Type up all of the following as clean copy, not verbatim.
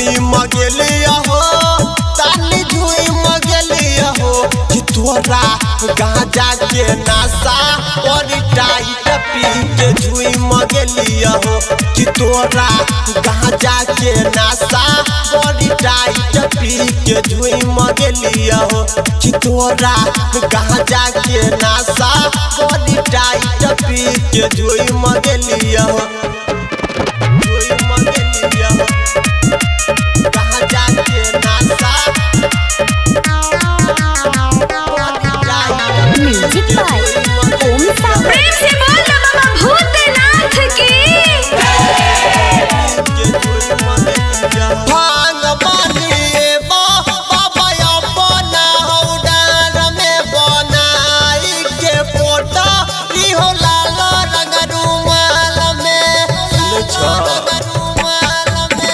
झुई मगेलिया हो तानी झुई मगेलिया हो कि तोरा गांजा के नशा और टाइट पी के झुई मगेलिया हो कि तोरा गांजा के नशा और टाइट पी के झुई मगेलिया हो कि तोरा गांजा के नशा और टाइट पी के झुई मगेलिया हो झुई मगेलिया हो गांजा के नशा म्यूजिक बाय ओम सागर। प्रेम से बोल बाबा भूतनाथ की। भांग बनिए बाबा अपना हौडार में बनाई के फोटा इहो लाल रंग रुमाल में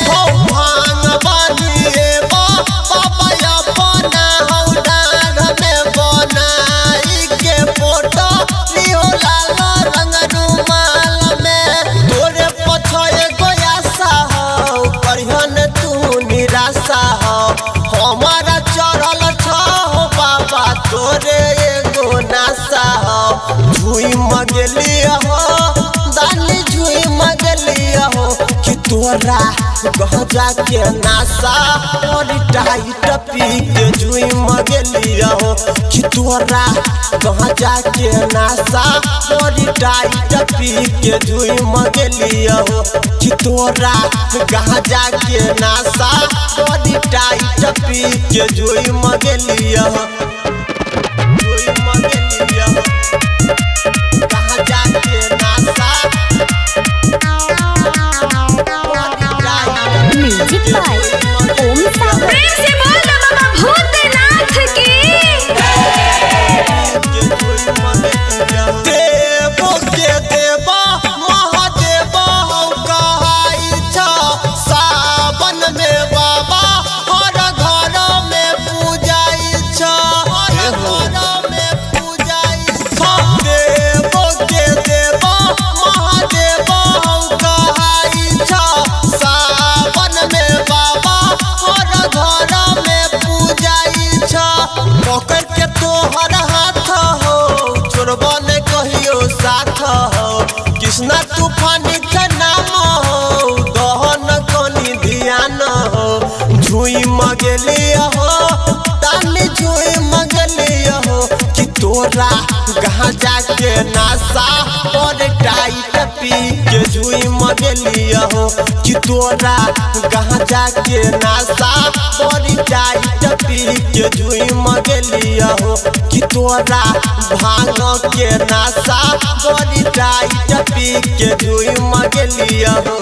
हो भांग बनिए बाबा अपना हौडार में बनाई के फोटा इहो लाल रंग रुमाल में तोरे पछय गोयासा हो करिहन तू निराशा हो हमारा चढ़ल हो बाबा तोरे एगो नाशा हो झुई मगेलिया हो दानी झुई मगेलिया हो कि तोरा गांजा के नशा और टाइट पी के झुई मगेलिया हो कि तोरा गांजा के नशा और टाइट पी के झुई मगेलिया हो कि तोरा गांजा के नशा और टाइट पी के झुई मगेलिया हो झुई मगेलिया हो गांजा के नशा म्यूजिक बाय ओम सागर। प्रेम से बोल बाबा भूतनाथ की। देवो के देवा महादेवा कहाई छ सावन में बाबा हर घर में पूजाई छ हर घर में पूजाई छ देवो के देवा महादेवा कहाई छ सावन में बाबा हर घर में पूजाई छ पकड़ के तोहर हाथ हो छोड़बा ने कहियो साथ हो कृष्णा तूफानी के नाम हो दहन कनी ध्यान हो झुई मगेलिया हो तानी झुई मगेलिया हो कि तोरा गांजा के नशा और टाइट पी के झुई मगेलिया हो कि तोरा गांजा के नशा और टाइट पी के झुई मगेलिया हो कि तोरा भांग के नशा और टाइट पी के झुई मगेलिया हो